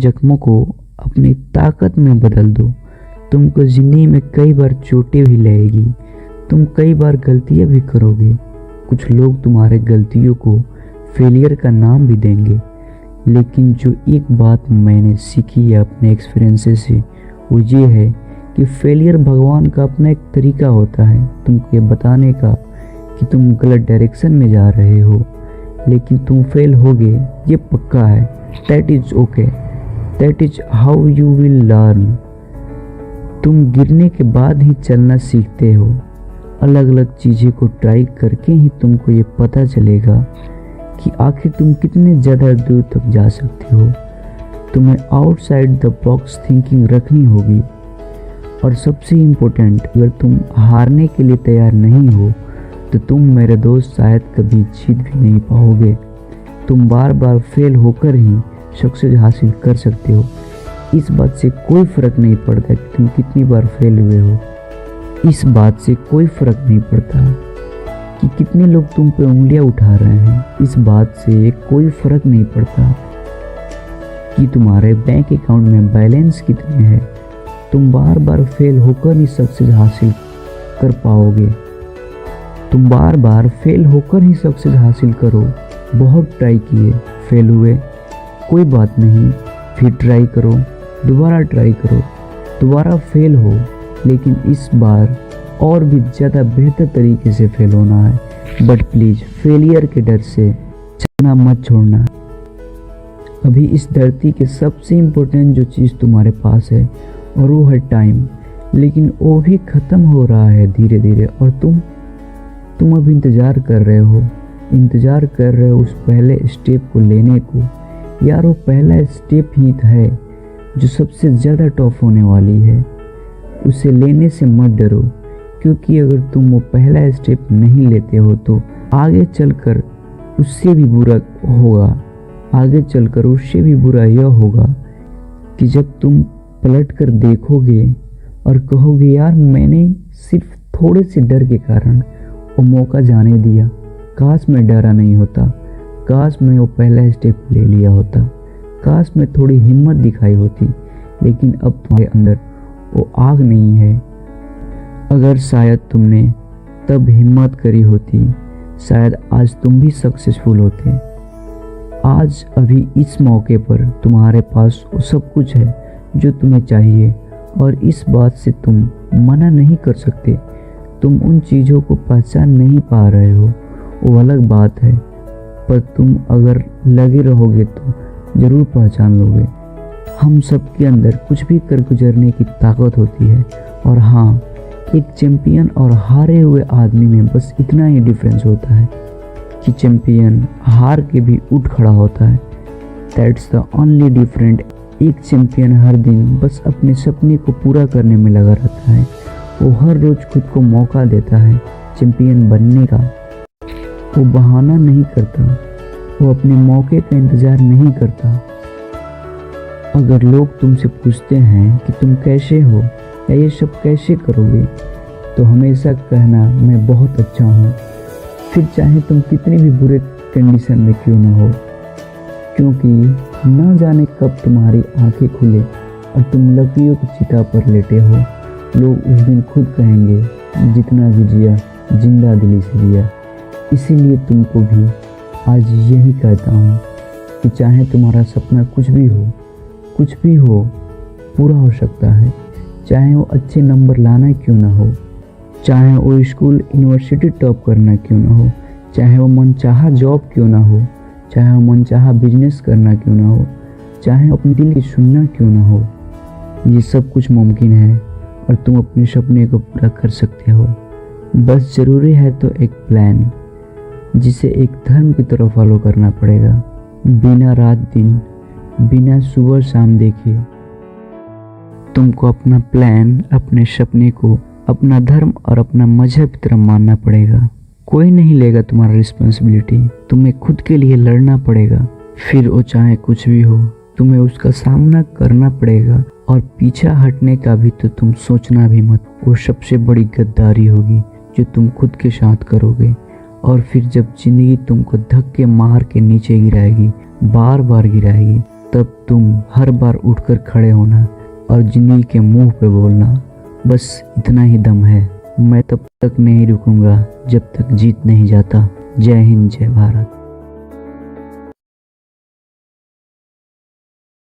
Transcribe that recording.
जख्मों को अपनी ताकत में बदल दो। तुमको ज़िंदगी में कई बार चोटें भी लगेगी, तुम कई बार गलतियां भी करोगे। कुछ लोग तुम्हारे गलतियों को फेलियर का नाम भी देंगे, लेकिन जो एक बात मैंने सीखी है अपने एक्सपीरियंसेस से, वो ये है कि फेलियर भगवान का अपना एक तरीका होता है तुमको ये बताने का कि तुम गलत डायरेक्शन में जा रहे हो। लेकिन तुम फेल होगे, ये पक्का है। That is okay, that is how you will learn. तुम गिरने के बाद ही चलना सीखते हो। अलग अलग चीज़ें को ट्राई करके ही तुमको ये पता चलेगा कि आखिर तुम कितने ज़्यादा दूर तक जा सकते हो। तुम्हें आउटसाइड द बॉक्स थिंकिंग रखनी होगी। और सबसे इम्पोर्टेंट, अगर तुम हारने के लिए तैयार नहीं हो तो तुम मेरे दोस्त शायद कभी जीत भी नहीं पाओगे। तुम बार बार फेल होकर ही सक्सेस हासिल कर सकते हो। इस बात से कोई फ़र्क नहीं पड़ता कि तुम कितनी बार फेल हुए हो। इस बात से कोई फ़र्क नहीं पड़ता कि कितने लोग तुम पे उंगलियां उठा रहे हैं। इस बात से कोई फ़र्क नहीं पड़ता कि तुम्हारे बैंक अकाउंट में बैलेंस कितने हैं। तुम बार बार फेल होकर ही सक्सेस हासिल कर पाओगे। तुम बार बार फेल होकर ही सक्सेस हासिल करो। बहुत ट्राई किए, फेल हुए, कोई बात नहीं, फिर ट्राई करो, दोबारा ट्राई करो, दोबारा फेल हो, लेकिन इस बार और भी ज़्यादा बेहतर तरीके से फेल होना है। बट प्लीज़ फेलियर के डर से चलना मत छोड़ना। अभी इस धरती के सबसे इम्पोर्टेंट जो चीज़ तुम्हारे पास है और वो है टाइम, लेकिन वो भी ख़त्म हो रहा है धीरे धीरे। और तुम अब इंतज़ार कर रहे हो उस पहले स्टेप को लेने को। यार वो पहला स्टेप ही है जो सबसे ज़्यादा टफ होने वाली है। उसे लेने से मत डरो, क्योंकि अगर तुम वो पहला स्टेप नहीं लेते हो तो आगे चलकर उससे भी बुरा होगा। आगे चलकर उससे भी बुरा यह होगा कि जब तुम पलट कर देखोगे और कहोगे यार मैंने सिर्फ थोड़े से डर के कारण वो मौका जाने दिया, काश मैं डरा नहीं होता, काश मैं वो पहला स्टेप ले लिया होता, काश मैं थोड़ी हिम्मत दिखाई होती। लेकिन अब तुम्हारे अंदर वो आग नहीं है। अगर शायद तुमने तब हिम्मत करी होती, शायद आज तुम भी सक्सेसफुल होते। आज अभी इस मौके पर तुम्हारे पास वो सब कुछ है जो तुम्हें चाहिए, और इस बात से तुम मना नहीं कर सकते। तुम उन चीज़ों को पहचान नहीं पा रहे हो, वो अलग बात है, पर तुम अगर लगे रहोगे तो ज़रूर पहचान लोगे। हम सब के अंदर कुछ भी कर गुजरने की ताकत होती है। और हाँ, एक चैम्पियन और हारे हुए आदमी में बस इतना ही डिफरेंस होता है कि चैम्पियन हार के भी उठ खड़ा होता है। That's the only different. एक चैम्पियन हर दिन बस अपने सपने को पूरा करने में लगा रहता है। वो हर रोज़ खुद को मौका देता है चैम्पियन बनने का। वो बहाना नहीं करता, वो अपने मौके का इंतज़ार नहीं करता। अगर लोग तुमसे पूछते हैं कि तुम कैसे हो या ये सब कैसे करोगे, तो हमेशा कहना मैं बहुत अच्छा हूँ, फिर चाहे तुम कितने भी बुरे कंडीशन में क्यों ना हो। क्योंकि न जाने कब तुम्हारी आंखें खुले और तुम लकड़ियों की चिता पर लेटे हो। लोग उस दिन खुद कहेंगे जितना भी जिया जिंदा दिली से जिया। इसीलिए तुमको भी आज यही कहता हूँ कि चाहे तुम्हारा सपना कुछ भी हो, पूरा हो सकता है। चाहे वो अच्छे नंबर लाना क्यों ना हो, चाहे वो स्कूल यूनिवर्सिटी टॉप करना क्यों ना हो, चाहे वो मनचाहा जॉब क्यों ना हो, चाहे वो मनचाहा बिजनेस करना क्यों ना हो, चाहे अपने दिल की सुनना क्यों ना हो, ये सब कुछ मुमकिन है और तुम अपने सपने को पूरा कर सकते हो। बस ज़रूरी है तो एक प्लान, जिसे एक धर्म की तरह फॉलो करना पड़ेगा, बिना रात दिन, बिना सुबह शाम देखे। तुमको अपना प्लान, अपने सपने को अपना धर्म और अपना मजहब की तरह मानना पड़ेगा। कोई नहीं लेगा तुम्हारा रिस्पॉन्सिबिलिटी, तुम्हें खुद के लिए लड़ना पड़ेगा। फिर वो चाहे कुछ भी हो, तुम्हें उसका सामना करना पड़ेगा। और पीछा हटने का भी तो तुम सोचना भी मत। वो सबसे बड़ी गद्दारी होगी जो तुम खुद के साथ करोगे। और फिर जब जिंदगी तुमको धक्के मार के नीचे गिराएगी, बार बार गिराएगी, तब तुम हर बार उठकर खड़े होना और जिंदगी के मुंह पे बोलना, बस इतना ही दम है, मैं तब तक नहीं रुकूंगा जब तक जीत नहीं जाता। जय हिंद, जय भारत।